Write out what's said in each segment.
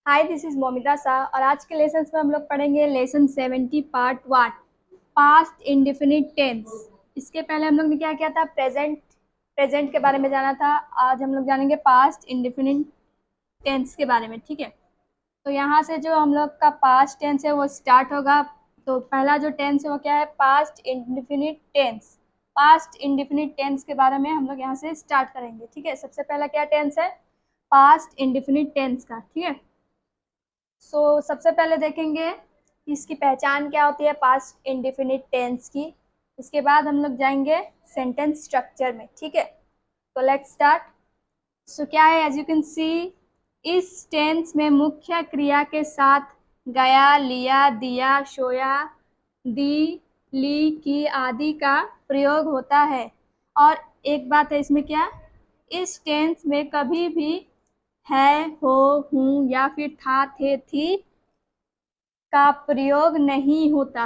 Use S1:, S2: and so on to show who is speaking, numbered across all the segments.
S1: Hi, this is Momita Shah और आज के लेसन में हम लोग पढ़ेंगे lesson 70 part 1 past indefinite tense. इसके पहले हम लोग ने क्या किया था? प्रेजेंट के बारे में जाना था। आज हम लोग जानेंगे पास्ट इंडेफिनिट टेंस के बारे में। ठीक है, तो यहाँ से जो हम लोग का पास्ट टेंस है वो स्टार्ट होगा। तो पहला जो टेंस है वो क्या है? Past indefinite tense. Past indefinite tense के बारे में हम लोग यहाँ से स्टार्ट करेंगे। ठीक है, सबसे पहला क्या टेंस है? पास्ट इंडेफिनिट टेंस का। ठीक है, सबसे पहले देखेंगे इसकी पहचान क्या होती है पास्ट इंडेफिनिट टेंस की। इसके बाद हम लोग जाएंगे सेंटेंस स्ट्रक्चर में। ठीक है, तो लेट्स स्टार्ट। क्या है? एज यू कैन सी, इस टेंस में मुख्य क्रिया के साथ गया, लिया, दिया, सोया, दी, ली, की आदि का प्रयोग होता है। और एक बात है इसमें, क्या इस टेंस में कभी भी है, हो, हूँ या फिर था, थे, थी का प्रयोग नहीं होता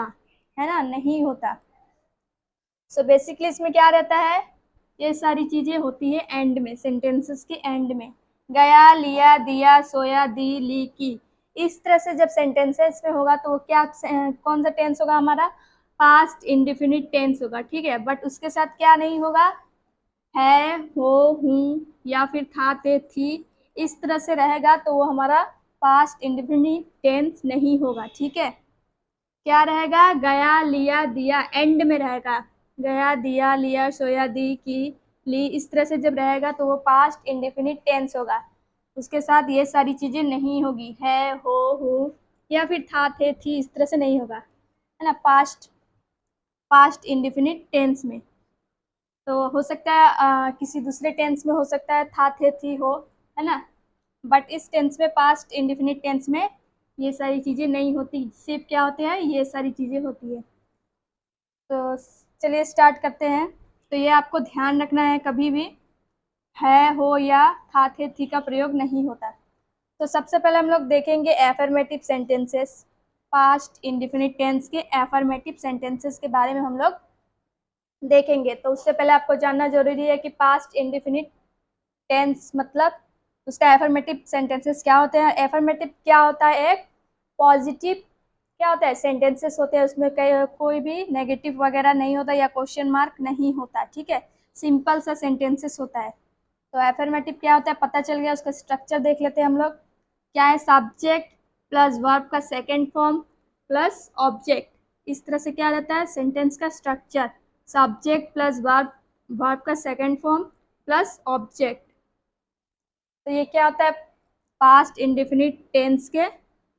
S1: है ना, नहीं होता। बेसिकली इसमें क्या रहता है? ये सारी चीजें होती है एंड में, सेंटेंसेस के एंड में। गया, लिया, दिया, सोया, दी, ली, की। इस तरह से जब सेंटेंसेस में होगा तो वो क्या, कौन सा टेंस होगा हमारा? पास्ट इंडेफिनिट टेंस होगा। ठीक है, बट उसके साथ क्या नहीं होगा? है, हो, हूँ या फिर था, थे, थी, इस तरह से रहेगा तो वो हमारा पास्ट इंडेफिनिट टेंस नहीं होगा। ठीक है, क्या रहेगा? गया, लिया, दिया, एंड में रहेगा। गया, दिया, लिया, सोया, दी, की, ली, इस तरह से जब रहेगा तो वो पास्ट इंडेफिनिट टेंस होगा। उसके साथ ये सारी चीजें नहीं होगी, है, हो या फिर था, थे, थी, इस तरह से नहीं होगा, है ना। पास्ट इंडेफिनिट टेंस में तो हो सकता है किसी दूसरे टेंस में हो सकता है था, थे, थी हो, है ना। बट इस टेंस में, पास्ट इंडेफिनिट टेंस में ये सारी चीज़ें नहीं होती, सिर्फ क्या होते हैं? ये सारी चीज़ें होती है। तो चलिए स्टार्ट करते हैं। तो ये आपको ध्यान रखना है, कभी भी है, हो या था, थे, थी का प्रयोग नहीं होता। तो सबसे पहले हम लोग देखेंगे affirmative sentences. Past indefinite tense के एफर्मेटिव सेंटेंसेस के बारे में हम लोग देखेंगे। तो उससे पहले आपको जानना जरूरी है कि पास्ट इंडेफिनिट टेंस मतलब उसका एफर्मेटिव सेंटेंसेस क्या होते हैं। एफर्मेटिव क्या होता है? एक पॉजिटिव क्या होता है? सेंटेंसेस होते हैं, उसमें कोई भी नेगेटिव वगैरह नहीं होता या क्वेश्चन मार्क नहीं होता। ठीक है, सिंपल सा सेंटेंसेस होता है। तो एफर्मेटिव क्या होता है पता चल गया। उसका स्ट्रक्चर देख लेते हैं हम लोग। क्या है? सब्जेक्ट प्लस वर्ब का सेकेंड फॉर्म प्लस ऑब्जेक्ट। इस तरह से क्या रहता है सेंटेंस का structure? Subject plus verb, verb का सेकेंड फॉर्म प्लस ऑब्जेक्ट। तो ये क्या होता है? पास्ट इंडेफिनिट टेंस के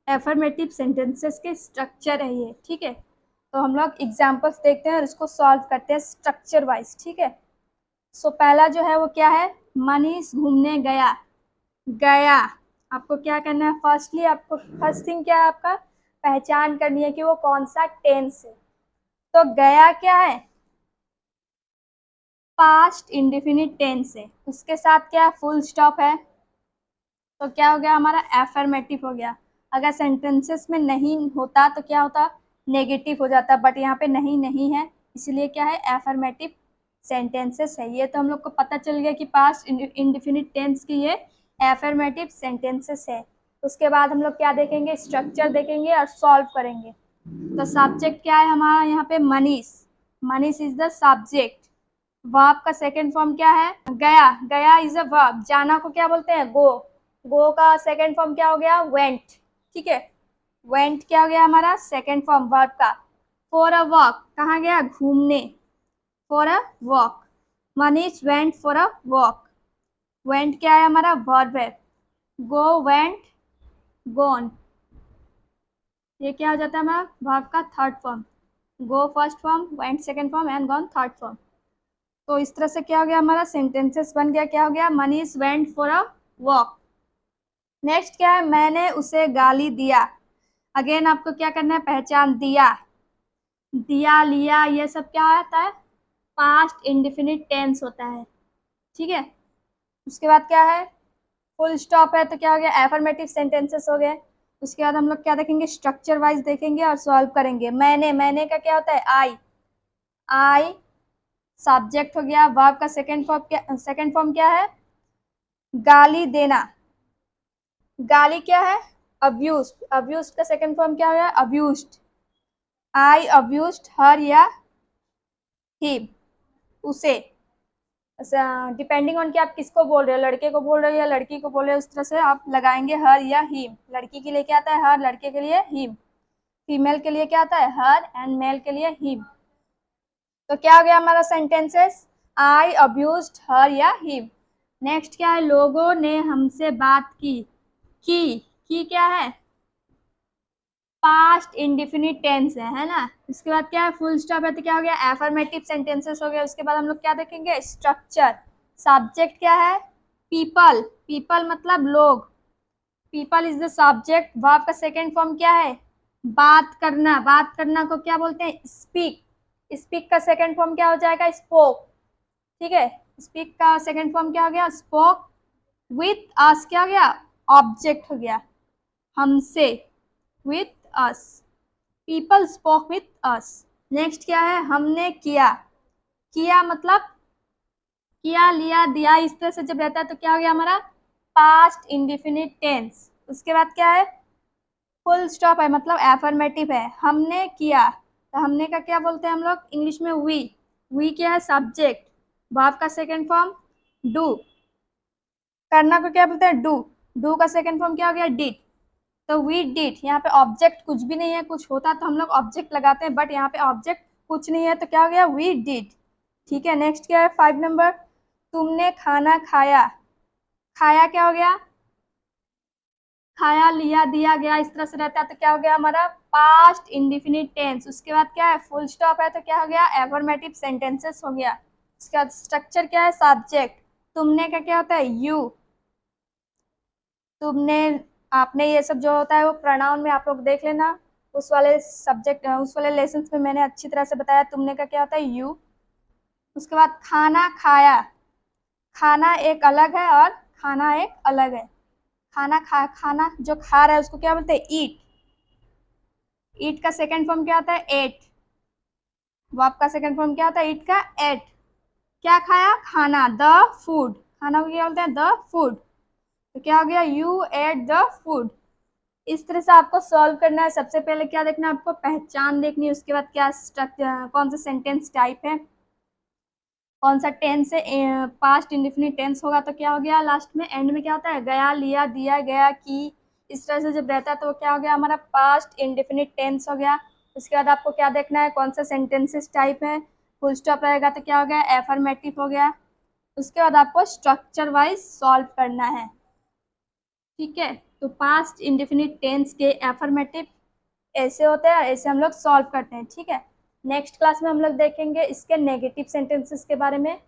S1: एफर्मेटिव सेंटेंसेस के स्ट्रक्चर है ये। ठीक है, तो हम लोग एग्जांपल्स देखते हैं और इसको सॉल्व करते हैं स्ट्रक्चर वाइज। ठीक है, पहला जो है वो क्या है? मनीष घूमने गया। गया, आपको क्या करना है? फर्स्टली आपको फर्स्ट थिंग क्या है? आपका पहचान करनी है कि वो कौन सा टेंस है। तो गया क्या है? पास्ट इंडेफिनिट टेंस है, उसके साथ क्या फुल स्टॉप है, तो क्या हो गया हमारा? एफर्मेटिव हो गया। अगर सेंटेंसेस में नहीं होता तो क्या होता? नेगेटिव हो जाता, बट यहाँ पे नहीं नहीं है, इसलिए क्या है? एफर्मेटिव सेंटेंसेस है। ये तो हम लोग को पता चल गया कि पास्ट इंडेफिनिट टेंस की ये एफर्मेटिव सेंटेंसेस है। उसके बाद हम लोग क्या देखेंगे? स्ट्रक्चर देखेंगे और सॉल्व करेंगे। तो सब्जेक्ट क्या है हमारा यहाँ पे? Manish. Manish is the subject. Verb का सेकेंड फॉर्म क्या है? गया। गया इज अ वर्ब। जाना को क्या बोलते हैं? गो। गो का सेकेंड फॉर्म क्या हो गया? वेंट। ठीक है, वेंट क्या हो गया हमारा? सेकेंड फॉर्म वर्ब का। फॉर अ वॉक, कहाँ गया? घूमने। For a walk, Manish went for a walk. Went क्या है हमारा? वर्ब है। गो, वेंट, गोन, ये क्या हो जाता है हमारा? वर्ब का third form. Go first form, went second form and gone third form. तो इस तरह से क्या हो गया हमारा? सेंटेंसेस बन गया। क्या हो गया? Manish went for a walk. Next क्या है? मैंने उसे गाली दिया। अगेन आपको क्या करना है? पहचान। दिया, दिया, लिया, ये सब क्या होता है? पास्ट इंडेफिनिट टेंस होता है। ठीक है, उसके बाद क्या है? फुल स्टॉप है तो क्या हो गया? एफर्मेटिव सेंटेंसेस हो गए। उसके बाद हम लोग क्या देखेंगे? स्ट्रक्चर वाइज देखेंगे और सॉल्व करेंगे। मैंने का क्या होता है? आई। आई सब्जेक्ट हो गया। वर्ब का सेकेंड फॉर्म क्या है? गाली देना। गाली क्या है? अब्यूज्ड, अब्यूज्ड का सेकंड फॉर्म क्या हो गया? अब्यूज्ड। आई अब्यूज्ड हर या हिम, उसे। डिपेंडिंग ऑन कि आप किसको बोल रहे हो, लड़के को बोल रहे हो या लड़की को बोल रहे हो, उस तरह से आप लगाएंगे हर या हिम। लड़की के लिए क्या आता है? हर। लड़के के लिए हिम। फीमेल के लिए क्या आता है? हर। एंड मेल के लिए हिम। तो क्या हो गया हमारा सेंटेंसेस? आई अब्यूज्ड हर या हिम। नेक्स्ट क्या है? लोगों ने हमसे बात की। की क्या है? पास्ट इंडिफिनिट टेंस है ना। इसके बाद क्या है? फुल स्टॉप है तो क्या हो गया? एफर्मेटिव सेंटेंसेस हो गया। उसके बाद हम लोग क्या देखेंगे? स्ट्रक्चर। सब्जेक्ट क्या है? पीपल। पीपल मतलब लोग। People is the subject. Verb का सेकेंड फॉर्म क्या है? बात करना। बात करना को क्या बोलते हैं? स्पीक। स्पीक का सेकेंड फॉर्म क्या हो जाएगा? स्पोक। ठीक है, स्पीक का सेकेंड फॉर्म क्या हो गया? स्पोक। विथ अस क्या हो गया? ऑब्जेक्ट हो गया, हमसे। With us, people spoke with us. Next क्या है? हमने किया। किया मतलब किया, लिया, दिया, इस तरह से जब रहता है तो क्या हो गया हमारा? Past indefinite tense. उसके बाद क्या है? फुल स्टॉप है मतलब एफर्मेटिव है। हमने किया, तो हमने का क्या बोलते हैं हम लोग इंग्लिश में? वी क्या है? सब्जेक्ट। वर्ब का सेकेंड फॉर्म डू। करना को क्या बोलते हैं? डू। डू का सेकेंड फॉर्म क्या हो गया? डिड। तो वी डिड, यहाँ पे ऑब्जेक्ट कुछ भी नहीं है। कुछ होता तो हम लोग ऑब्जेक्ट लगाते हैं, बट यहाँ पे ऑब्जेक्ट कुछ नहीं है तो क्या हो गया? We did. ठीक है, नेक्स्ट क्या है? 5 नंबर, तुमने खाना खाया। खाया क्या हो गया? खाया, लिया, दिया, गया, इस तरह से रहता है तो क्या हो गया हमारा? Past indefinite tense. उसके बाद क्या है? फुल स्टॉप है तो क्या हो गया? एफर्मेटिव सेंटेंसेस हो गया। उसके बाद स्ट्रक्चर क्या है? सब्जेक्ट। तुमने का क्या होता है? यू। तुमने, आपने, ये सब जो होता है वो प्रोनाउन में आप लोग देख लेना। उस वाले सब्जेक्ट, उस वाले लेसन में मैंने अच्छी तरह से बताया तुमने का क्या होता है? यू। उसके बाद खाना खाया। खाना एक अलग है और खाना एक अलग है। खाना जो खा रहा है उसको क्या बोलते हैं? ईट। ईट का सेकेंड फॉर्म क्या होता है? एट। वर्ब का सेकेंड फॉर्म क्या होता है? ईट का एट। क्या खाया? खाना, द फूड। खाना को क्या बोलते हैं? The food. तो क्या हो गया? You at the food. इस तरह से आपको सॉल्व करना है। सबसे पहले क्या देखना है आपको? पहचान देखनी है। उसके बाद क्या स्ट्रक्चर, कौन सा सेंटेंस टाइप है, कौन सा टेंस है, पास्ट इंडिफिनिट टेंस होगा तो क्या हो गया? लास्ट में एंड में क्या होता है? गया, लिया, दिया, गया, की, इस तरह से जब रहता है तो वो क्या हो गया हमारा? पास्ट इंडिफिनिट टेंस हो गया। उसके बाद आपको क्या देखना है? कौन सा सेंटेंसेस टाइप है। फुल स्टॉप रहेगा तो क्या हो गया? एफर्मेटिव हो गया। उसके बाद आपको स्ट्रक्चर वाइज सॉल्व करना है। ठीक है, तो पास्ट इंडिफिनिट टेंस के एफर्मेटिव ऐसे होते हैं, ऐसे हम लोग सॉल्व करते हैं। ठीक है, नेक्स्ट क्लास में हम लोग देखेंगे इसके नेगेटिव सेंटेंसेस के बारे में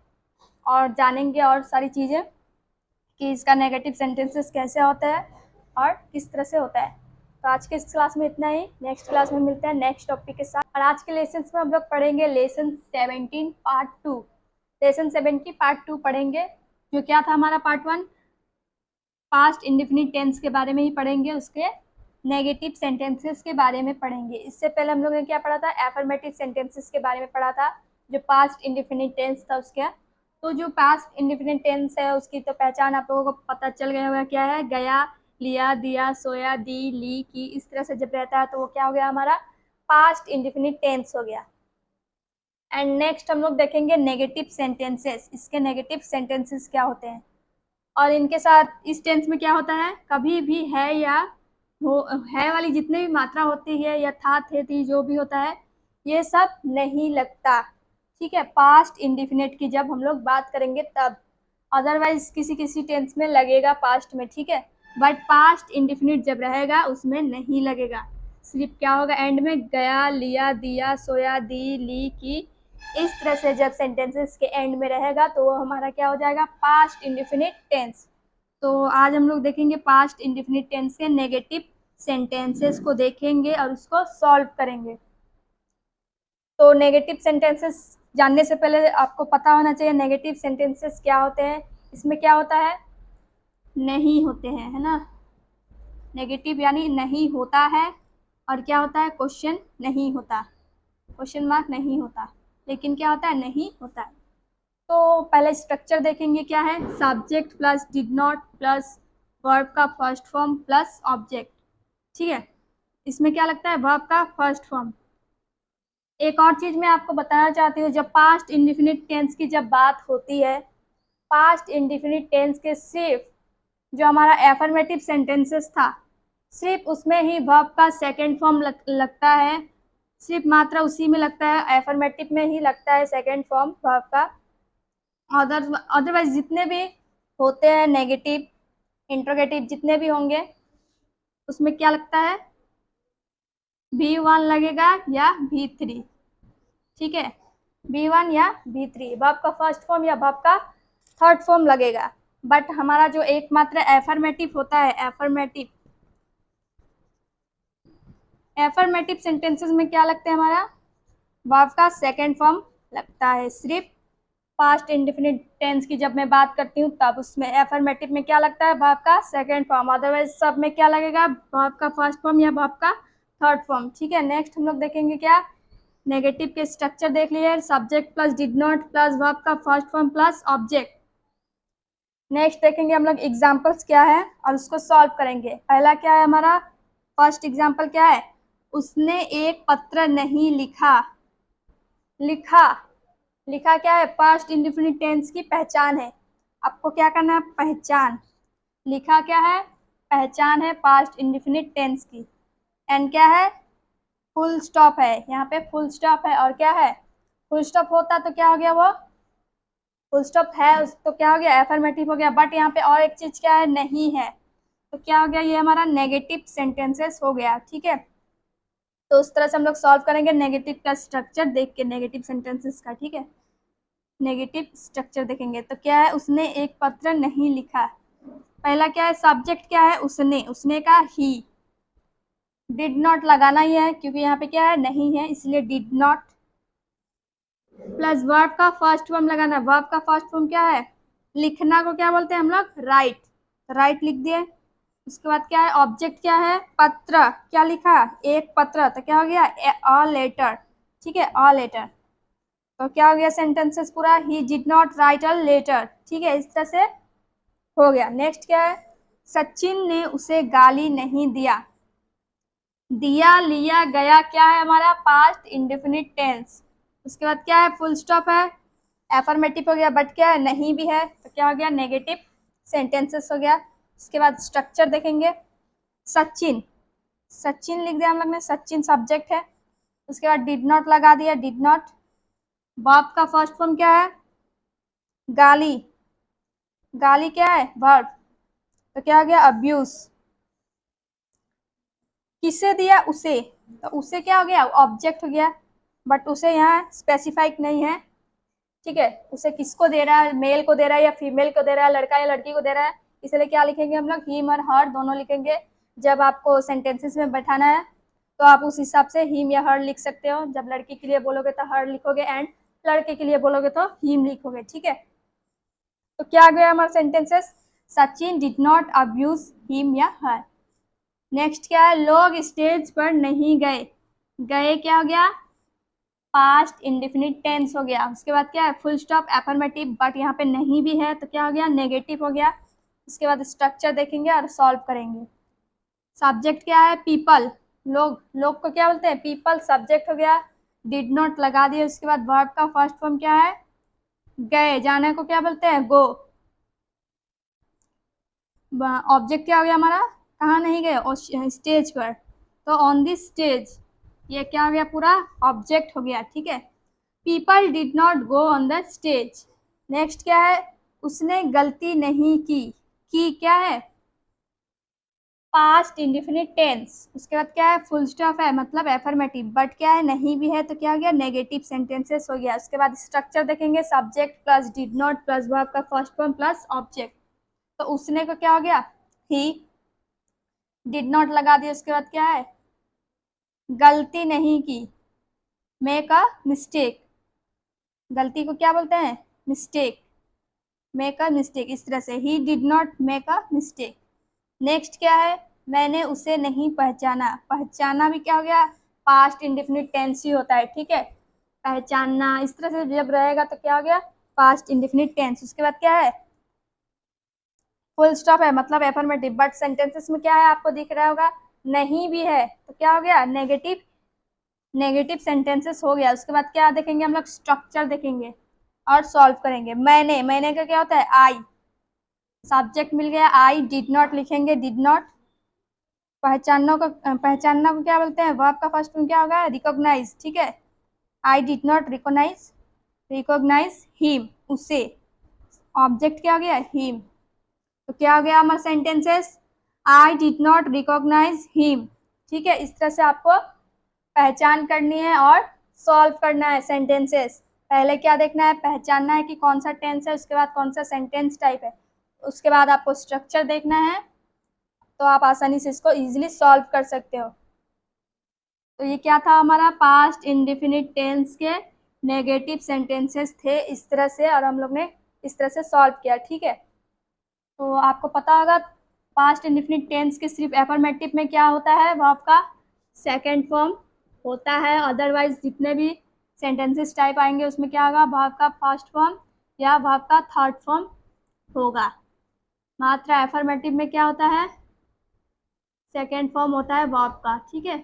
S1: और जानेंगे और सारी चीज़ें कि इसका नेगेटिव सेंटेंसेस कैसे होता है और किस तरह से होता है। तो आज के इस क्लास में इतना ही। नेक्स्ट क्लास में मिलते हैं नेक्स्ट टॉपिक के साथ। और आज के लेसन में हम लोग पढ़ेंगे लेसन 17 पार्ट 2। लेसन 17 पार्ट 2 पढ़ेंगे। जो क्या था हमारा पार्ट 1, पास्ट इंडिफिनिट टेंस के बारे में ही पढ़ेंगे, उसके नेगेटिव सेंटेंसेस के बारे में पढ़ेंगे। इससे पहले हम लोग ने क्या पढ़ा था? एफर्मेटिव सेंटेंसेस के बारे में पढ़ा था, जो पास्ट इंडिफिनिट टेंस था उसका। तो जो पास्ट इंडिफिनिट टेंस है उसकी तो पहचान आप लोगों को पता चल गया होगा क्या है? गया, लिया, दिया, सोया, दी, ली, की, इस तरह से जब रहता है तो वो क्या हो गया हमारा? पास्ट इंडिफिनिट टेंस हो गया। एंड नेक्स्ट हम लोग देखेंगे नेगेटिव सेंटेंसेस। इसके नेगेटिव सेंटेंसेस क्या होते हैं और इनके साथ इस टेंस में क्या होता है? कभी भी है या हो, है वाली जितनी भी मात्रा होती है या था, थे, थी, जो भी होता है, ये सब नहीं लगता। ठीक है, पास्ट इंडिफिनिट की जब हम लोग बात करेंगे तब। अदरवाइज किसी किसी टेंस में लगेगा पास्ट में। ठीक है, बट पास्ट इंडिफिनिट जब रहेगा उसमें नहीं लगेगा। सिर्फ क्या होगा एंड में? गया, लिया, दिया, सोया, दी, ली, की, इस तरह से जब सेंटेंसेस के एंड में रहेगा तो वो हमारा क्या हो जाएगा? Past indefinite tense. तो आज हम लोग देखेंगे पास्ट इंडिफिनिट टेंस के नेगेटिव सेंटेंसेस को देखेंगे और उसको सॉल्व करेंगे। तो नेगेटिव सेंटेंसेस जानने से पहले आपको पता होना चाहिए नेगेटिव सेंटेंसेस क्या होते हैं। इसमें क्या होता है? नहीं होते हैं, है ना। नेगेटिव यानी नहीं होता है, और क्या होता है? क्वेश्चन नहीं होता, क्वेश्चन मार्क नहीं होता, लेकिन क्या होता है? नहीं होता है। तो पहले स्ट्रक्चर देखेंगे क्या है? Subject plus did not plus verb का फर्स्ट फॉर्म प्लस ऑब्जेक्ट। ठीक है, इसमें क्या लगता है, वर्ब का फर्स्ट फॉर्म। एक और चीज मैं आपको बताना चाहती हूँ, जब पास्ट इंडेफिनिट टेंस की जब बात होती है, पास्ट इंडेफिनिट टेंस के सिर्फ जो हमारा एफर्मेटिव सेंटेंसेस था, सिर्फ उसमें ही वर्ब का सेकेंड फॉर्म लगता है, सिर्फ मात्र उसी में लगता है, एफर्मेटिव में ही लगता है सेकेंड फॉर्म वर्ब का। अदरवाइज जितने भी होते हैं नेगेटिव, इंट्रोगेटिव जितने भी होंगे, उसमें क्या लगता है, V1 लगेगा या V3। ठीक है, V1 या V3 वर्ब का फर्स्ट फॉर्म या वर्ब का थर्ड फॉर्म लगेगा। बट हमारा जो एकमात्र एफर्मेटिव होता है, एफर्मेटिव सेंटेंसेस में क्या लगता है, हमारा वर्ब का सेकेंड फॉर्म लगता है। सिर्फ पास्ट इंडेफिनिट टेंस की जब मैं बात करती हूँ तब उसमें एफर्मेटिव में क्या लगता है, वर्ब का सेकेंड फॉर्म। अदरवाइज सब में क्या लगेगा, वर्ब का फर्स्ट फॉर्म या वर्ब का थर्ड फॉर्म। ठीक है, नेक्स्ट हम लोग देखेंगे क्या, नेगेटिव के स्ट्रक्चर देख लिए, subject plus did not plus verb का first form plus object. Next देखेंगे हम लोग एग्जाम्पल्स क्या है और उसको सॉल्व करेंगे। पहला क्या है हमारा, फर्स्ट एग्जाम्पल क्या है, उसने एक पत्र नहीं लिखा। लिखा, लिखा क्या है, पास्ट इंडेफिनिट टेंस की पहचान है। आपको क्या करना है, पहचान। लिखा क्या है, पहचान है पास्ट इंडेफिनिट टेंस की। एंड क्या है, फुल स्टॉप है, यहाँ पे फुल स्टॉप है। और क्या है, फुल स्टॉप होता तो क्या हो गया, वो फुल स्टॉप है उस तो क्या हो गया, एफर्मेटिव हो गया। बट यहाँ पे और एक चीज क्या है, नहीं है, तो क्या हो गया, ये हमारा नेगेटिव सेंटेंसेस हो गया। ठीक है, तो उस तरह से हम लोग सॉल्व करेंगे नेगेटिव का स्ट्रक्चर देख के, नेगेटिव सेंटेंसेस का। ठीक है, नेगेटिव स्ट्रक्चर देखेंगे तो क्या है, उसने एक पत्र नहीं लिखा। पहला क्या है, सब्जेक्ट क्या है, उसने का ही। डिड नॉट लगाना ही है क्योंकि यहाँ पे क्या है, नहीं है, इसलिए डिड नॉट प्लस वर्ब का फर्स्ट फॉर्म लगाना। वर्ब का फर्स्ट फॉर्म क्या है, लिखना को क्या बोलते हैं हम लोग, राइट। राइट लिख दिए। उसके बाद क्या है, ऑब्जेक्ट क्या है, पत्र। क्या लिखा, एक पत्र, तो क्या हो गया, अ लेटर। ठीक है, अ लेटर। तो क्या हो गया सेंटेंसेस पूरा, he did not write a letter. ठीक है, इस तरह से हो गया। नेक्स्ट क्या है, सचिन ने उसे गाली नहीं दिया। दिया, लिया, गया क्या है हमारा, पास्ट इंडेफिनिट टेंस। उसके बाद क्या है, फुल स्टॉप है, एफर्मेटिव हो गया। बट क्या है, नहीं भी है, तो क्या हो गया, नेगेटिव सेंटेंसेस हो गया। उसके बाद स्ट्रक्चर देखेंगे, सचिन, सचिन लिख दिया हम लोग ने, सचिन सब्जेक्ट है। उसके बाद डिड नॉट लगा दिया, डिड नॉट। वर्ब का फर्स्ट फॉर्म क्या है, गाली। गाली क्या है, वर्ब, तो क्या हो गया, अब्यूज। किसे दिया, उसे, तो उसे क्या हो गया, ऑब्जेक्ट हो गया। बट उसे यहाँ स्पेसिफाइड नहीं है। ठीक है, उसे किसको दे रहा है, मेल को दे रहा है या फीमेल को दे रहा है, लड़का या लड़की को दे रहा है, इसलिए क्या लिखेंगे हम लोग, हिम और हर दोनों लिखेंगे। जब आपको सेंटेंसेस में बैठाना है तो आप उस हिसाब से हिम या हर लिख सकते हो। जब लड़की के लिए बोलोगे तो हर लिखोगे, एंड लड़के के लिए बोलोगे तो हिम लिखोगे। ठीक है, तो क्या आ गया हमारा sentences, Sachin did not abuse him या हर। नेक्स्ट क्या है, लोग स्टेज पर नहीं गए। गए क्या हो गया, पास्ट इंडेफिनिट टेंस हो गया। उसके बाद क्या है, फुल स्टॉप, एफर्मेटिव, बट यहाँ पे नहीं भी है तो क्या हो गया, नेगेटिव हो गया। उसके बाद स्ट्रक्चर देखेंगे और सॉल्व करेंगे। सब्जेक्ट क्या है, पीपल, लोग। लोग को क्या बोलते हैं, पीपल, सब्जेक्ट हो गया। डिड नॉट लगा दिए। उसके बाद वर्ब का फर्स्ट फॉर्म क्या है, गए, जाने को क्या बोलते हैं, गो। ऑब्जेक्ट क्या हो गया हमारा, कहाँ नहीं गए, स्टेज पर, तो ऑन दिस स्टेज, ये क्या हो गया, पूरा ऑब्जेक्ट हो गया। ठीक है, people did not go on the stage. Next क्या है, उसने गलती नहीं की क्या है, पास्ट इंडेफिनिट टेंस। उसके बाद क्या है, फुल स्टॉप है, मतलब एफर्मेटिव, बट क्या है, नहीं भी है, तो क्या हो गया, नेगेटिव सेंटेंसेस हो गया। उसके बाद स्ट्रक्चर देखेंगे, subject plus did not plus verb का फर्स्ट फॉर्म प्लस ऑब्जेक्ट। तो उसने को क्या हो गया, ही। डिड नॉट लगा दिया। उसके बाद क्या है, गलती नहीं की, मेक अ मिस्टेक। गलती को क्या बोलते हैं, मिस्टेक, मेक अ मिस्टेक। इस तरह से ही did not make a mistake. Next क्या है, मैंने उसे नहीं पहचाना। पहचाना भी क्या हो गया, पास्ट इंडेफिनिट टेंस ही होता है। ठीक है, पहचानना इस तरह से जब रहेगा तो क्या हो गया, पास्ट इंडेफिनिट टेंस। उसके बाद क्या है, फुल स्टॉप है, मतलब एफर्मेटिव, बट सेंटेंसेस में क्या है, आपको दिख रहा होगा, नहीं भी है तो क्या हो गया, नेगेटिव नेगेटिव सेंटेंसेस हो गया। उसके बाद क्या देखेंगे हम लोग, स्ट्रक्चर देखेंगे और सॉल्व करेंगे। मैंने का क्या होता है, आई, सब्जेक्ट मिल गया, आई डिड नॉट लिखेंगे, डिड नॉट। पहचानना को क्या बोलते हैं, वर्ब का फर्स्ट फॉर्म क्या होगा, रिकॉग्नाइज, ठीक है। I did not recognise him, उसे। ऑब्जेक्ट क्या हो गया, हिम। तो क्या हो गया हमारा sentences, I did not recognise him, ठीक है। इस तरह से आपको पहचान करनी है और सॉल्व करना है सेंटेंसेस। पहले क्या देखना है, पहचानना है कि कौन सा टेंस है, उसके बाद कौन सा सेंटेंस टाइप है, उसके बाद आपको स्ट्रक्चर देखना है, तो आप आसानी से इसको इजीली सॉल्व कर सकते हो। तो ये क्या था हमारा, पास्ट इंडेफिनिट टेंस के नेगेटिव सेंटेंसेस थे इस तरह से, और हम लोग ने इस तरह से सॉल्व किया, ठीक है। तो आपको पता होगा पास्ट इंडेफिनिट टेंस के सिर्फ एफर्मेटिव में क्या होता है, वर्ब का सेकंड फॉर्म होता है। अदरवाइज जितने भी सेंटेंसेस टाइप आएंगे उसमें क्या होगा, वर्ब का फर्स्ट फॉर्म या वर्ब का थर्ड फॉर्म होगा। मात्र एफर्मेटिव में क्या होता है, सेकंड फॉर्म होता है वर्ब का, ठीक है।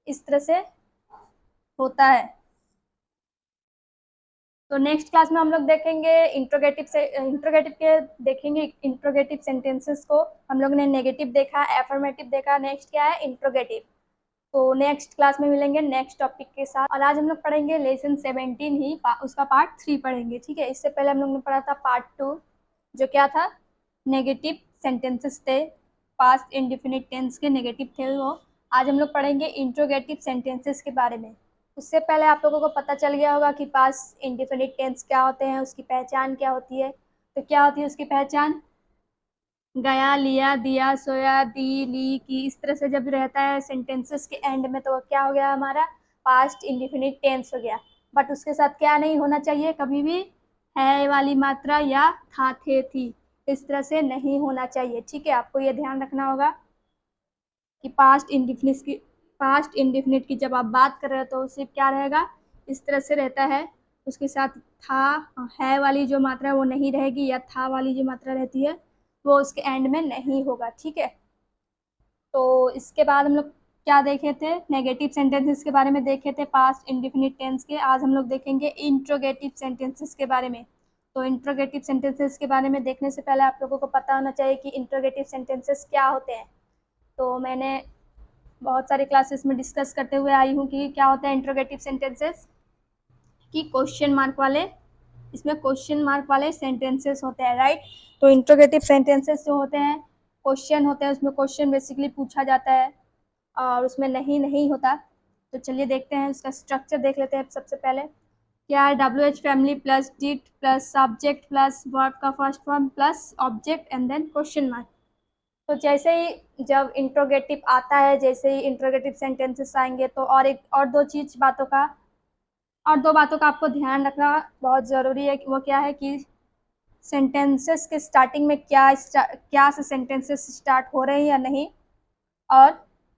S1: इस तरह से होता है। तो नेक्स्ट क्लास में हम लोग देखेंगे इंट्रोगेटिव के देखेंगे इंट्रोगेटिव सेंटेंसेस को। हम लोग ने नेगेटिव देखा, एफर्मेटिव देखा, नेक्स्ट क्या है, इंट्रोगेटिव। तो नेक्स्ट क्लास में मिलेंगे नेक्स्ट टॉपिक के साथ। और आज हम लोग पढ़ेंगे लेसन 17 ही, उसका पार्ट 3 पढ़ेंगे, ठीक है। इससे पहले हम लोग ने पढ़ा था पार्ट 2, जो क्या था, नेगेटिव सेंटेंसेस थे, पास्ट इंडेफिनिट टेंस के नेगेटिव थे वो। आज हम लोग पढ़ेंगे इंट्रोगेटिव सेंटेंसेस के बारे में। उससे पहले आप लोगों को पता चल गया होगा कि पास्ट इंडेफिनिट टेंस क्या होते हैं, उसकी पहचान क्या होती है। तो क्या होती है उसकी पहचान, गया, लिया, दिया, सोया, दी, ली, की, इस तरह से जब रहता है सेंटेंसेस के एंड में, तो क्या हो गया हमारा, पास्ट इंडेफिनिट टेंस हो गया। बट उसके साथ क्या नहीं होना चाहिए, कभी भी है वाली मात्रा या था, थे, थी, इस तरह से नहीं होना चाहिए, ठीक है। आपको ये ध्यान रखना होगा कि पास्ट इंडेफिनिट की जब आप बात कर रहे हो तो सिर्फ क्या रहेगा, इस तरह से रहता है। उसके साथ था, है वाली जो मात्रा है वो नहीं रहेगी, या था वाली जो मात्रा रहती है वो उसके एंड में नहीं होगा, ठीक है। तो इसके बाद हम लोग क्या देखे थे, नेगेटिव सेंटेंसेस के बारे में देखे थे पास्ट इंडेफिनिट टेंस के। आज हम लोग देखेंगे इंट्रोगेटिव सेंटेंसेस के बारे में। तो इंट्रोगेटिव सेंटेंसेस के बारे में देखने से पहले आप लोगों को पता होना चाहिए कि इंट्रोगेटिव सेंटेंसेस क्या होते हैं। तो मैंने बहुत सारे क्लासेस में डिस्कस करते हुए आई हूँ कि क्या होता है इंट्रोगेटिव सेंटेंसेस, कि क्वेश्चन मार्क वाले, इसमें क्वेश्चन मार्क वाले सेंटेंसेस होते हैं, राइट। तो इंट्रोगेटिव सेंटेंसेस जो होते हैं, क्वेश्चन होते हैं, उसमें क्वेश्चन बेसिकली पूछा जाता है और उसमें नहीं नहीं होता। तो चलिए देखते हैं, उसका स्ट्रक्चर देख लेते हैं। सबसे पहले क्या है, WH family plus did plus subject plus verb का first form plus object and then question mark. तो जैसे ही जब इंट्रोगेटिव आता है, जैसे ही इंट्रोगेटिव सेंटेंसेस आएंगे, तो और दो बातों का आपको ध्यान रखना बहुत ज़रूरी है। वो क्या है कि सेंटेंसेस के स्टार्टिंग में क्या से सेंटेंसेस स्टार्ट हो रहे हैं या नहीं, और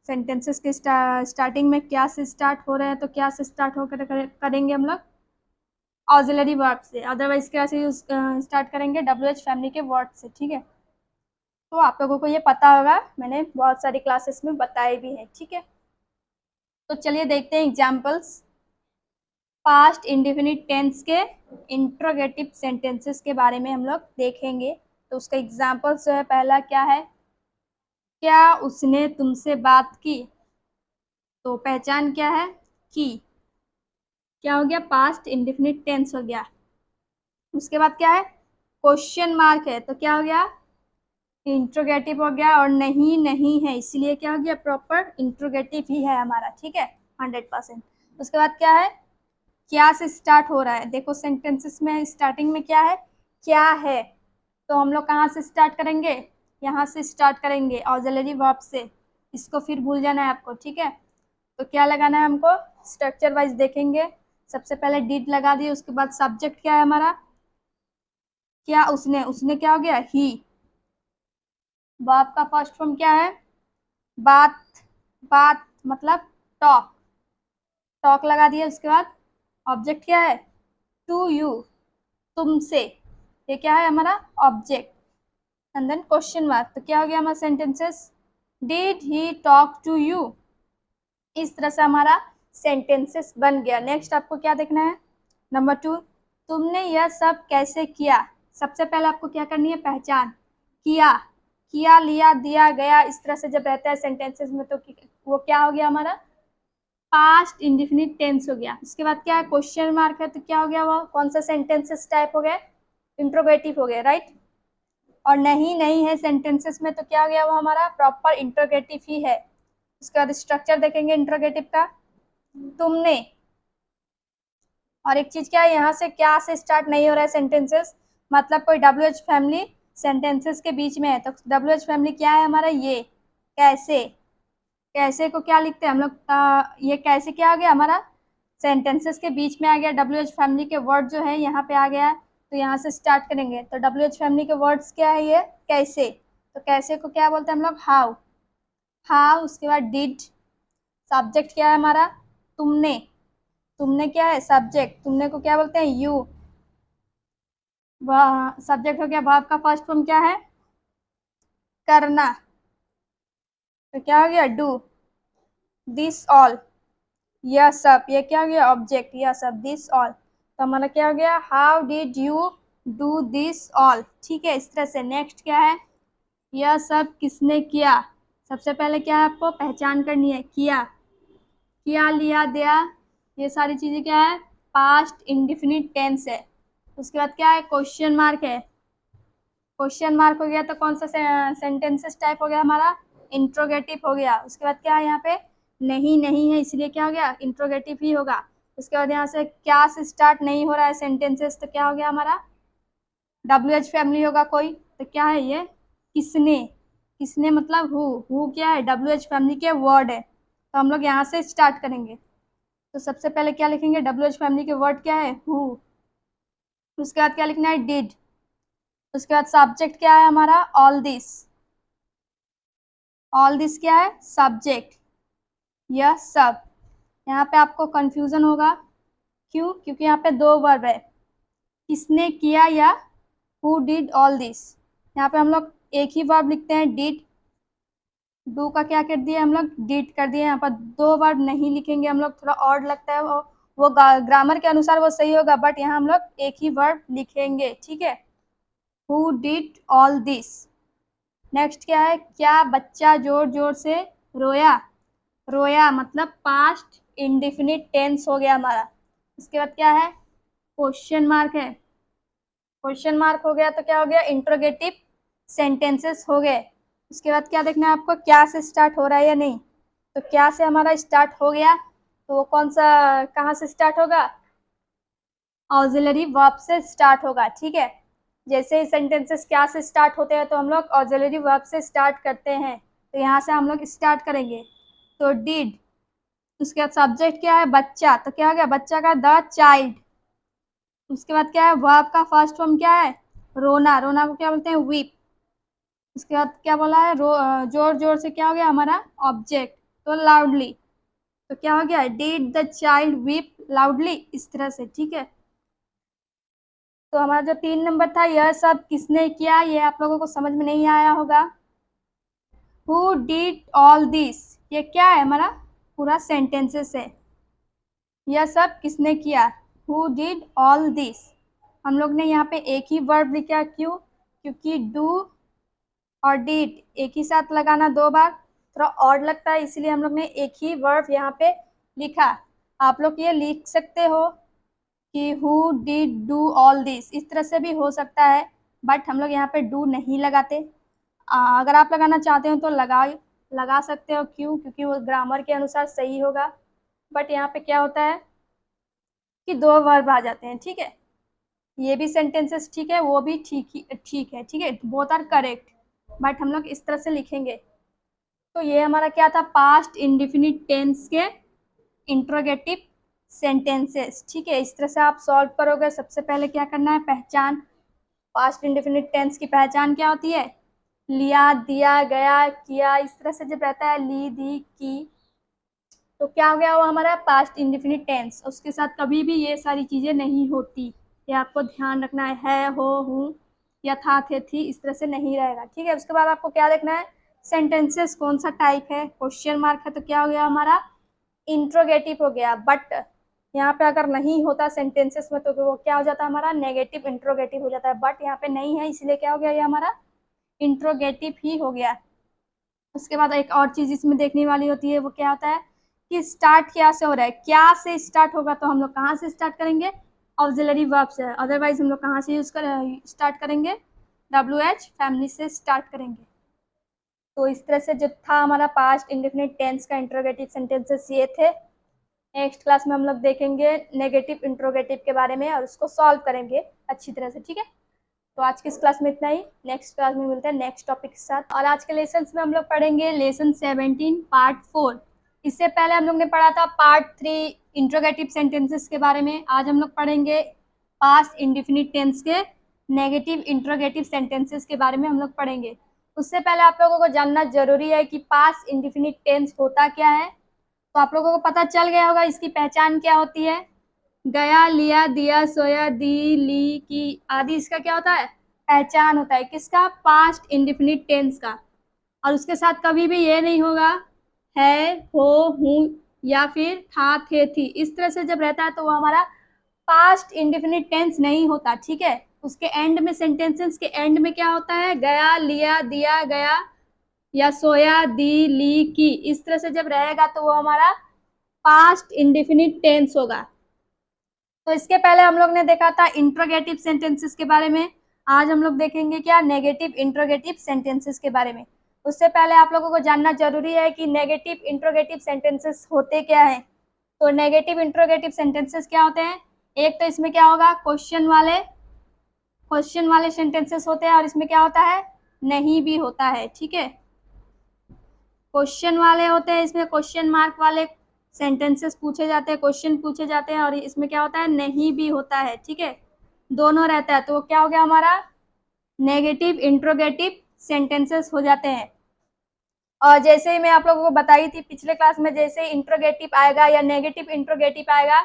S1: सेंटेंसेस के स्टार्टिंग में क्या से स्टार्ट हो रहे हैं, तो क्या से स्टार्ट होकर करेंगे हम लोग, ऑक्सिलरी वर्ब से। अदरवाइज क्या से स्टार्ट करेंगे, WH फैमिली के वर्ड से, ठीक है। तो आप लोगों को ये पता होगा, मैंने बहुत सारी क्लासेस में बताए भी हैं, ठीक है। तो चलिए देखते हैं एग्जाम्पल्स पास्ट इंडेफिनिट टेंस के इंट्रोगेटिव सेंटेंसेस के बारे में हम लोग देखेंगे। तो उसका एग्जाम्पल जो है, पहला क्या है, क्या उसने तुमसे बात की। तो पहचान क्या है, की, क्या हो गया, पास्ट इंडेफिनिट टेंस हो गया। उसके बाद क्या है, क्वेश्चन मार्क है, तो क्या हो गया, इंट्रोगेटिव हो गया, और नहीं नहीं है, इसीलिए क्या हो गया, प्रॉपर इंट्रोगेटिव ही है हमारा, ठीक है, 100%। उसके बाद क्या है, क्या से स्टार्ट हो रहा है। देखो सेंटेंसेस में स्टार्टिंग में क्या है, क्या है, तो हम लोग कहाँ से स्टार्ट करेंगे, यहाँ से स्टार्ट करेंगे, ऑक्सिलरी वर्ब से। इसको फिर भूल जाना है आपको, ठीक है। तो क्या लगाना है हमको, स्ट्रक्चर वाइज देखेंगे। सबसे पहले डिड लगा दिए, उसके बाद सब्जेक्ट क्या है हमारा, क्या उसने क्या हो गया, ही। वर्ब का फर्स्ट फॉर्म क्या है, बात, बात मतलब टॉक, टॉक लगा दिए। उसके बाद ऑब्जेक्ट क्या है, टू यू, तुमसे, ये क्या है हमारा object, and then question mark. तो क्या हो गया हमारा sentences, did he talk to you. इस तरह से हमारा सेंटेंसेस बन गया। नेक्स्ट आपको क्या देखना है, नंबर 2, तुमने यह सब कैसे किया। सबसे पहले आपको क्या करनी है, पहचान। किया, किया, लिया, दिया, गया, इस तरह से जब रहता है सेंटेंसेस में तो वो क्या हो गया हमारा, पास्ट इंडेफिनिट टेंस हो गया। उसके बाद क्या है, क्वेश्चन मार्क है तो क्या हो गया, वो कौन सा सेंटेंसेस टाइप हो गया, इंट्रोगेटिव हो गया, राइट। और नहीं नहीं है सेंटेंसेस में तो क्या हो गया, वो हमारा प्रॉपर इंट्रोगेटिव ही है। उसके बाद स्ट्रक्चर देखेंगे इंट्रोगेटिव का, तुमने। और एक चीज क्या है, यहाँ से क्या से स्टार्ट नहीं हो रहा है सेंटेंसेस, मतलब कोई WH फैमिली सेंटेंसेस के बीच में है तो WH फैमिली क्या है हमारा, ये कैसे। कैसे को क्या लिखते हैं हम लोग, ये कैसे क्या आ गया हमारा, सेंटेंसेस के बीच में आ गया। WH फैमिली के वर्ड जो है यहाँ पे आ गया है, तो यहाँ से स्टार्ट करेंगे। तो WH फैमिली के वर्ड्स क्या है, ये कैसे। तो कैसे को क्या बोलते हैं हम लोग, हाउ। हाउ, उसके बाद डिड, सब्जेक्ट क्या है हमारा, तुमने। तुमने क्या है, सब्जेक्ट, तुमने को क्या बोलते हैं, यू। वह सब्जेक्ट हो गया, वर्ब का फर्स्ट फॉर्म क्या है, करना, तो क्या हो गया, डू। दिस ऑल, यह सब, ये क्या हो गया, ऑब्जेक्ट, यह सब, दिस ऑल। तो हमारा क्या हो गया, how did you do this all. ठीक है, इस तरह से। नेक्स्ट क्या है, यह सब किसने किया। सबसे पहले क्या है, आपको पहचान करनी है, किया, किया, लिया, दिया, ये सारी चीजें क्या है, पास्ट इंडेफिनिट टेंस है। उसके बाद क्या है, क्वेश्चन मार्क है। क्वेश्चन मार्क हो गया तो कौन सा सेंटेंसेस टाइप हो गया हमारा, इंट्रोगेटिव हो गया। उसके बाद क्या है, यहाँ पे नहीं नहीं है इसलिए क्या हो गया, इंट्रोगेटिव ही होगा। उसके बाद यहाँ से क्या से स्टार्ट नहीं हो रहा है सेंटेंसेस तो क्या हो गया हमारा, WH फैमिली होगा कोई, तो क्या है ये, किसने। किसने मतलब हु क्या है, WH फैमिली के वर्ड है, तो हम लोग यहाँ से स्टार्ट करेंगे। तो सबसे पहले क्या लिखेंगे, WH फैमिली के वर्ड क्या है, हु। उसके बाद क्या लिखना है, डिड। उसके बाद सब्जेक्ट क्या है हमारा, ऑल दिस। ऑल दिस क्या है, सब्जेक्ट, यह सब। यहाँ पे आपको कंफ्यूजन होगा, क्यों, क्योंकि यहाँ पे दो वर्ब है, किसने किया या हु डिड ऑल दिस। यहाँ पे हम लोग एक ही वर्ब लिखते हैं, डिड। डू का क्या कर दिया हम लोग, डिड कर दिया। यहाँ पर दो वर्ब नहीं लिखेंगे हम लोग, थोड़ा ऑड लगता है वो ग्रामर के अनुसार वो सही होगा, बट यहाँ हम लोग एक ही वर्ब लिखेंगे, ठीक है। Who did all this. Next क्या है, क्या बच्चा जोर जोर से रोया। रोया मतलब पास्ट इंडेफिनिट टेंस हो गया हमारा। उसके बाद क्या है, क्वेश्चन मार्क है। क्वेश्चन मार्क हो गया तो क्या हो गया, इंट्रोगेटिव सेंटेंसेस हो गए। उसके बाद क्या देखना है आपको, क्या से स्टार्ट हो रहा है या नहीं। तो क्या से हमारा स्टार्ट हो गया, तो वो कौन सा, कहाँ से स्टार्ट होगा, ऑक्सिलरी वर्ब से स्टार्ट होगा, ठीक है। जैसे ही सेंटेंसेस क्या से स्टार्ट होते हैं तो हम लोग ऑक्सिलरी वर्ब से स्टार्ट करते हैं, तो यहाँ से हम लोग स्टार्ट करेंगे। तो डिड, उसके बाद सब्जेक्ट क्या है, बच्चा, तो क्या हो गया, बच्चा का द चाइल्ड। उसके बाद क्या है, वर्ब का फर्स्ट फॉर्म क्या है, रोना। रोना को क्या बोलते हैं, वीप। उसके बाद क्या बोला है, जोर जोर से क्या हो गया हमारा, ऑब्जेक्ट, तो लाउडली। तो क्या हो गया, did the child weep loudly, इस तरह से, ठीक है। तो हमारा जो 3 नंबर था, यह सब किसने किया, ये आप लोगों को समझ में नहीं आया होगा। हु डिड ऑल दिस, ये क्या है हमारा, पूरा सेंटेंसेस है। यह सब किसने किया, हु डिड ऑल दिस। हम लोग ने यहाँ पे एक ही वर्ब लिखा, क्यों, क्योंकि डू और डिड एक ही साथ लगाना दो बार थोड़ा ऑड लगता है, इसलिए हम लोग ने एक ही वर्ब यहाँ पे लिखा। आप लोग ये लिख सकते हो कि who did do all this, इस तरह से भी हो सकता है, बट हम लोग यहाँ पे डू नहीं लगाते। अगर आप लगाना चाहते हो तो लगा सकते हो, क्यों, क्योंकि वो ग्रामर के अनुसार सही होगा। बट यहाँ पे क्या होता है कि दो वर्ब आ जाते हैं, ठीक है। ये भी सेंटेंसेस ठीक है, वो भी ठीक है, ठीक है, बोथ आर करेक्ट, बट हम लोग इस तरह से लिखेंगे। तो ये हमारा क्या था, पास्ट इंडेफिनिट टेंस के इंट्रोगेटिव सेंटेंसेस, ठीक है। इस तरह से आप सॉल्व करोगे। सबसे पहले क्या करना है, पहचान। पास्ट इंडेफिनिट टेंस की पहचान क्या होती है, लिया, दिया, गया, किया, इस तरह से जब रहता है, ली, दी, की, तो क्या हो गया, वो हमारा पास्ट इंडेफिनिट टेंस। उसके साथ कभी भी ये सारी चीज़ें नहीं होती, ये आपको ध्यान रखना है, हो, हूँ या था, थे, थी, इस तरह से नहीं रहेगा, ठीक है। उसके बाद आपको क्या देखना है, सेंटेंसेस कौन सा टाइप है, क्वेश्चन मार्क है, तो क्या हो गया हमारा इंट्रोगेटिव हो गया। बट यहाँ पे अगर नहीं होता सेंटेंसेस में तो वो क्या हो जाता है हमारा नेगेटिव इंट्रोगेटिव हो जाता है। बट यहाँ पे नहीं है इसलिए क्या हो गया ये हमारा इंट्रोगेटिव ही हो गया। उसके बाद एक और चीज इसमें देखने वाली होती है, वो क्या होता है कि स्टार्ट क्या से हो रहा है, क्या से स्टार्ट होगा, तो हम लोग कहाँ से स्टार्ट करेंगे, ऑक्सिलरी वर्ब से। अदरवाइज हम लोग कहाँ से स्टार्ट करेंगे, WH फैमिली से स्टार्ट करेंगे। तो इस तरह से जो था हमारा पास्ट इंडेफिनिट टेंस का इंट्रोगेटिव सेंटेंसेस ये थे। नेक्स्ट क्लास में हम लोग देखेंगे नेगेटिव इंट्रोगेटिव के बारे में और उसको सॉल्व करेंगे अच्छी तरह से, ठीक है। तो आज की इस क्लास में इतना ही, नेक्स्ट क्लास में मिलते हैं नेक्स्ट टॉपिक के साथ। और आज के लेसन में हम लोग पढ़ेंगे लेसन 17 पार्ट 4। इससे पहले हम लोग ने पढ़ा था पार्ट 3 इंट्रोगेटिव सेंटेंसेस के बारे में। आज हम लोग पढ़ेंगे पास्ट इंडेफिनिट टेंस के नेगेटिव इंट्रोगेटिव सेंटेंसेस के बारे में हम लोग पढ़ेंगे। उससे पहले आप लोगों को जानना जरूरी है कि पास्ट इंडेफिनिट टेंस होता क्या है। तो आप लोगों को पता चल गया होगा इसकी पहचान क्या होती है, गया, लिया, दिया, सोया, दी, ली, की आदि इसका क्या होता है पहचान होता है किसका, पास्ट इंडेफिनिट टेंस का। और उसके साथ कभी भी ये नहीं होगा है, हो, हूँ या फिर था, थे, थी। इस तरह से जब रहता है तो वो हमारा पास्ट इंडेफिनिट टेंस नहीं होता, ठीक है। उसके एंड में सेंटेंसेस के एंड में क्या होता है, गया, लिया, दिया, गया या सोया, दी, ली, की। इस तरह से जब रहेगा तो वो हमारा पास्ट इंडेफिनिट टेंस होगा। तो इसके पहले हम लोग ने देखा था इंट्रोगेटिव सेंटेंसेस के बारे में। आज हम लोग देखेंगे क्या नेगेटिव इंट्रोगेटिव सेंटेंसेस के बारे में। उससे पहले आप लोगों को जानना जरूरी है कि नेगेटिव इंट्रोगेटिव सेंटेंसेस होते क्या है। तो नेगेटिव इंट्रोगेटिव सेंटेंसेस क्या होते हैं, एक तो इसमें क्या होगा क्वेश्चन वाले सेंटेंसेस होते हैं और इसमें क्या होता है नहीं भी होता है, ठीक है। क्वेश्चन वाले होते हैं, इसमें क्वेश्चन मार्क वाले सेंटेंसेस पूछे जाते हैं, क्वेश्चन पूछे जाते हैं और इसमें क्या होता है नहीं भी होता है, ठीक है। दोनों रहता है तो क्या हो गया हमारा नेगेटिव इंट्रोगेटिव सेंटेंसेस हो जाते हैं। और जैसे ही मैं आप लोगों को बताई थी पिछले क्लास में, जैसे इंट्रोगेटिव आएगा या नेगेटिव इंट्रोगेटिव आएगा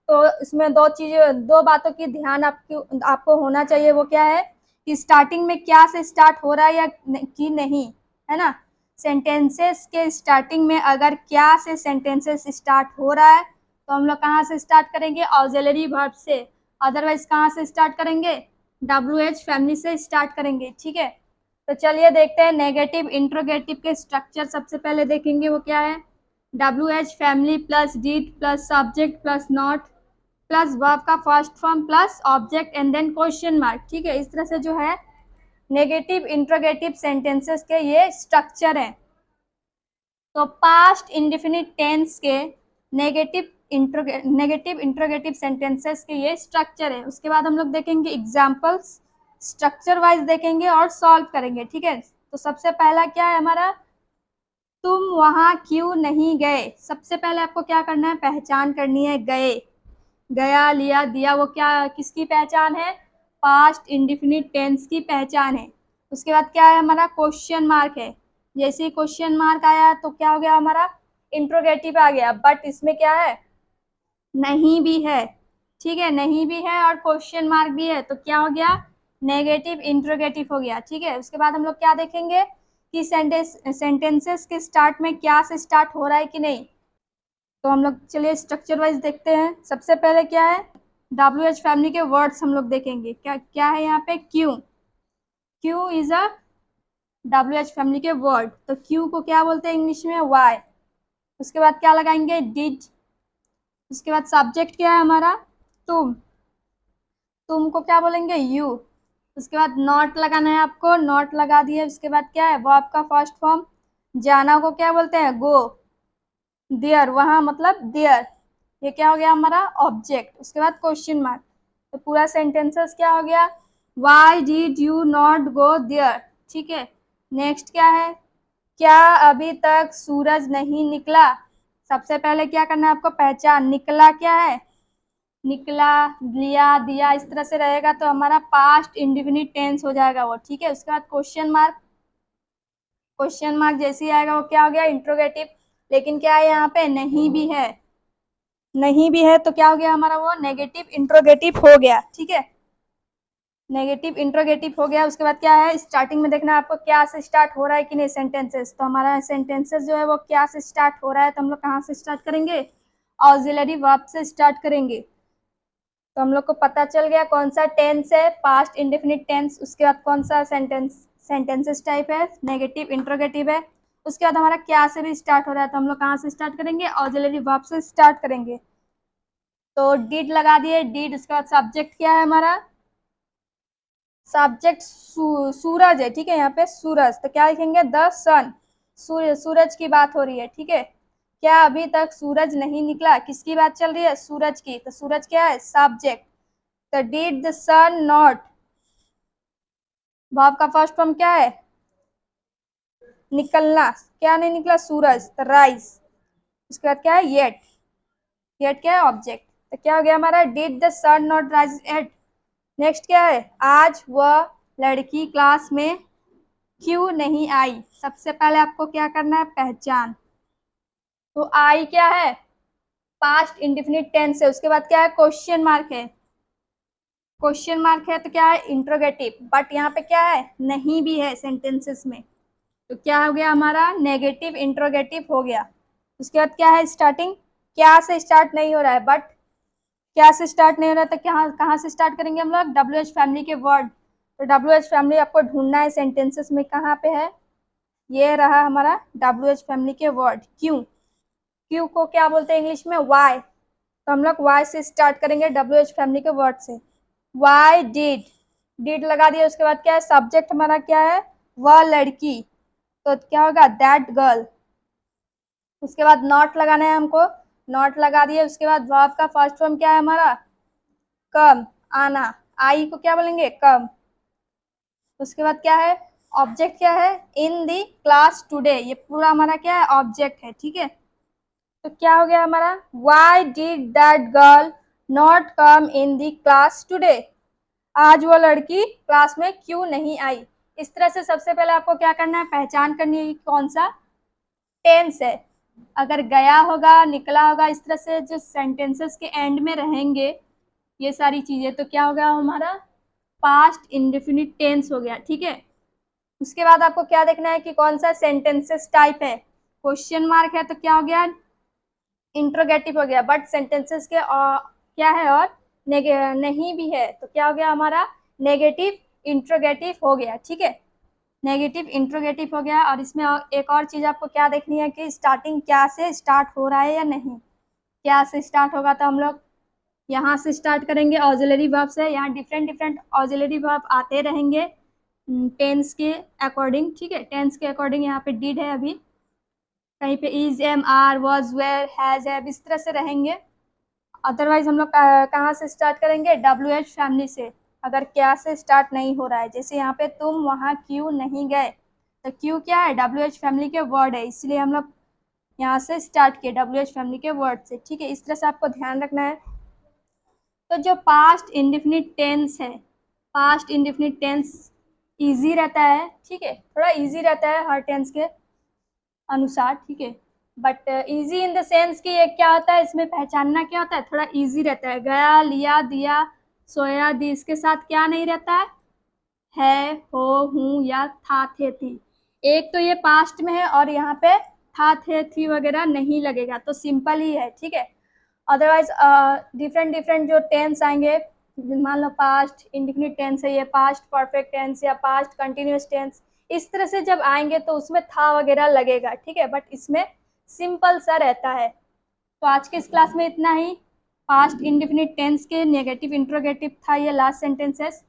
S1: तो इसमें दो बातों की ध्यान आपको होना चाहिए। वो क्या है कि स्टार्टिंग में क्या से स्टार्ट हो रहा है या कि नहीं, है ना। सेंटेंसेस के स्टार्टिंग में अगर क्या से सेंटेंसेस स्टार्ट हो रहा है तो हम लोग कहाँ से स्टार्ट करेंगे, ऑक्सिलरी वर्ब से। अदरवाइज कहाँ से स्टार्ट करेंगे, WH फैमिली से स्टार्ट करेंगे, ठीक है। तो चलिए देखते हैं नेगेटिव इंट्रोगेटिव के स्ट्रक्चर। सबसे पहले देखेंगे वो क्या है, WH family plus did plus subject plus not plus verb का first form plus object and then question mark, ठीक है। इस तरह से जो है नेगेटिव इंट्रोगेटिव सेंटेंसेस के ये स्ट्रक्चर है। तो पास्ट इंडेफिनिट टेंस के नेगेटिव इंट्रोगेटिव सेंटेंसेस के ये स्ट्रक्चर है। उसके बाद हम लोग देखेंगे एग्जाम्पल्स, स्ट्रक्चर वाइज देखेंगे और सॉल्व करेंगे, ठीक है। तो सबसे पहला क्या है हमारा, तुम वहां क्यों नहीं गए। सबसे पहले आपको क्या करना है, पहचान करनी है गए, गया, लिया, दिया, वो क्या किसकी पहचान है, पास्ट इंडेफिनिट टेंस की पहचान है। उसके बाद क्या है हमारा क्वेश्चन मार्क है, जैसे ही क्वेश्चन मार्क आया तो क्या हो गया हमारा इंट्रोगेटिव आ गया। बट इसमें क्या है नहीं भी है, ठीक है, नहीं भी है और क्वेश्चन मार्क भी है तो क्या हो गया नेगेटिव इंट्रोगेटिव हो गया, ठीक है। उसके बाद हम लोग क्या देखेंगे कि सेंटेंसेस के स्टार्ट में क्या से स्टार्ट हो रहा है कि नहीं। तो हम लोग चलिए स्ट्रक्चर वाइज देखते हैं। सबसे पहले क्या है WH फैमिली के वर्ड्स हम लोग देखेंगे, क्या क्या है यहाँ पे, क्यों, क्यों इज अ WH फैमिली के वर्ड। तो क्यों को क्या बोलते हैं इंग्लिश में, वाई। उसके बाद क्या लगाएंगे, डिड। उसके बाद सब्जेक्ट क्या है हमारा, तुम को क्या बोलेंगे, यू। उसके बाद नॉट लगाना है आपको, नॉट लगा दिए। उसके बाद क्या है वर्ब का फर्स्ट फॉर्म, जाना को क्या बोलते हैं, गो। देयर वहाँ मतलब देयर, ये क्या हो गया हमारा ऑब्जेक्ट। उसके बाद क्वेश्चन मार्क। तो पूरा सेंटेंसेस क्या हो गया, why did you not go there, ठीक है। नेक्स्ट क्या है, क्या अभी तक सूरज नहीं निकला। सबसे पहले क्या करना है आपको पहचान, निकला क्या है, निकला, लिया, दिया, इस तरह से रहेगा तो हमारा पास्ट इंडेफिनिट टेंस हो जाएगा वो, ठीक है। उसके बाद क्वेश्चन मार्क, क्वेश्चन मार्क जैसे ही आएगा वो क्या हो गया इंट्रोगेटिव। लेकिन क्या है यहाँ पे नहीं भी है, नहीं भी है तो क्या हो गया हमारा वो नेगेटिव इंट्रोगेटिव हो गया, ठीक है। नेगेटिव इंट्रोगेटिव हो गया। उसके बाद क्या है, स्टार्टिंग में देखना आपको क्या से स्टार्ट हो रहा है कि नहीं सेंटेंसेस। तो हमारा सेंटेंसेस जो है वो क्या से स्टार्ट हो रहा है, तो हम लोग कहाँ से स्टार्ट करेंगे, ऑक्सिलरी वर्ब से स्टार्ट करेंगे। तो हम लोग को पता चल गया कौन सा टेंस है, पास्ट इंडेफिनिट टेंस। उसके बाद कौन सा सेंटेंसेस टाइप है, नेगेटिव इंट्रोगेटिव है। उसके बाद हमारा क्या से भी स्टार्ट हो रहा है, तो हम लोग कहाँ से स्टार्ट करेंगे, ऑक्सिलरी वर्ब से स्टार्ट करेंगे। तो डिड लगा दिए, डिड। उसके बाद सब्जेक्ट क्या है हमारा, सब्जेक्ट सूरज है, ठीक है, यहाँ पे सूरज। तो क्या लिखेंगे, द सन। सूरज की बात हो रही है, ठीक है। क्या अभी तक सूरज नहीं निकला, किसकी बात चल रही है, सूरज की। तो सूरज क्या है, सब्जेक्ट। तो did the sun not, verb का फर्स्ट फॉर्म क्या है, निकलना। क्या नहीं निकला, सूरज, तो राइज। उसके बाद क्या है, येट। येट क्या है, ऑब्जेक्ट। तो क्या हो गया हमारा, did the sun not rise at. Next क्या है, आज वह लड़की क्लास में क्यों नहीं आई। सबसे पहले आपको क्या करना है, पहचान। तो आई क्या है, पास्ट इंडेफिनिट टेंस है। उसके बाद क्या है, क्वेश्चन मार्क है। क्वेश्चन मार्क है तो क्या है, इंट्रोगेटिव। बट यहाँ पे क्या है, नहीं भी है सेंटेंसेस में। तो क्या हो गया हमारा, नेगेटिव इंट्रोगेटिव हो गया। उसके बाद क्या है, स्टार्टिंग क्या से स्टार्ट नहीं हो रहा है, बट क्या से स्टार्ट नहीं हो रहा है तो क्या, कहाँ से स्टार्ट करेंगे हम लोग, WH फैमिली के वर्ड। तो WH फैमिली आपको ढूंढना है सेंटेंसेस में, कहाँ पे है, ये रहा हमारा WH फैमिली के वर्ड। क्यों, क्यू को क्या बोलते हैं इंग्लिश में, वाई। तो हम लोग वाई से स्टार्ट करेंगे, WH फैमिली के वर्ड से। वाई डिड, डिड लगा दिया। उसके बाद क्या है, सब्जेक्ट हमारा क्या है, वह लड़की। तो क्या होगा, दैट गर्ल। उसके बाद नॉट लगाना है हमको, नॉट लगा दिए। उसके बाद वर्ब का फर्स्ट फॉर्म क्या है हमारा, कम, आना। आई को क्या बोलेंगे, कम। उसके बाद क्या है, ऑब्जेक्ट क्या है, इन दी क्लास टुडे। ये पूरा हमारा क्या है, ऑब्जेक्ट है, ठीक है। तो क्या हो गया हमारा, why did that girl not come in the class today. आज वो लड़की क्लास में क्यों नहीं आई। इस तरह से सबसे पहले आपको क्या करना है, पहचान करनी है कौन सा टेंस है। अगर गया होगा, निकला होगा, इस तरह से जो सेंटेंसेस के एंड में रहेंगे ये सारी चीजें, तो क्या हो गया हमारा, पास्ट इंडेफिनिट टेंस हो गया, ठीक है। उसके बाद आपको क्या देखना है कि कौन सा सेंटेंसेस टाइप है। क्वेश्चन मार्क है तो क्या हो गया, इंट्रोगेटिव हो गया। बट सेंटेंसेस के क्या है, और नहीं भी है तो क्या हो गया हमारा, नेगेटिव इंट्रोगेटिव हो गया, ठीक है। नेगेटिव इंट्रोगेटिव हो गया। और इसमें एक और चीज आपको क्या देखनी है कि स्टार्टिंग क्या से स्टार्ट हो रहा है या नहीं। क्या से स्टार्ट होगा तो हम लोग यहाँ से स्टार्ट करेंगे, ऑक्सिलरी वर्ब से। यहाँ डिफरेंट डिफरेंट ऑक्सिलरी वर्ब आते रहेंगे टेंस के अकॉर्डिंग, ठीक है। टेंस के अकॉर्डिंग यहाँ पे डिड है, अभी कहीं पे is, am, are, was, were, has, have, इस तरह से रहेंगे। अदरवाइज हम लोग कहाँ से स्टार्ट करेंगे, WH फैमिली से। अगर क्या से स्टार्ट नहीं हो रहा है, जैसे यहाँ पे तुम वहाँ क्यों नहीं गए, तो क्यों क्या है, WH फैमिली के वर्ड है, इसलिए हम लोग यहाँ से स्टार्ट किए WH फैमिली के वर्ड से, ठीक है। इस तरह से आपको ध्यान रखना है। तो जो पास्ट इंडेफिनिट टेंस है, पास्ट इंडेफिनिट टेंस इजी रहता है, ठीक है, थोड़ा इजी रहता है हर टेंस के अनुसार, ठीक है। But easy in the sense कि ये क्या होता है, इसमें पहचानना क्या होता है, थोड़ा इजी रहता है। गया, लिया, दिया, सोया, दी, इसके साथ क्या नहीं रहता है, हो, हूँ या था, थे, थी। एक तो ये पास्ट में है और यहाँ पे था, थे, थी वगैरह नहीं लगेगा, तो सिंपल ही है, ठीक है। अदरवाइज डिफरेंट डिफरेंट जो टेंस आएंगे, मान लो पास्ट इंडेफिनिट टेंस है, ये पास्ट परफेक्ट टेंस या पास्ट कंटिन्यूस टेंस, इस तरह से जब आएंगे तो उसमें था वगैरह लगेगा, ठीक है। बट इसमें सिंपल सा रहता है। तो आज के इस क्लास में इतना ही। पास्ट इंडेफिनिट टेंस के नेगेटिव इंट्रोगेटिव था ये लास्ट सेंटेंसेस।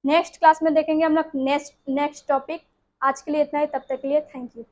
S1: नेक्स्ट क्लास में देखेंगे हम लोग नेक्स्ट टॉपिक। आज के लिए इतना ही, तब तक के लिए थैंक यू।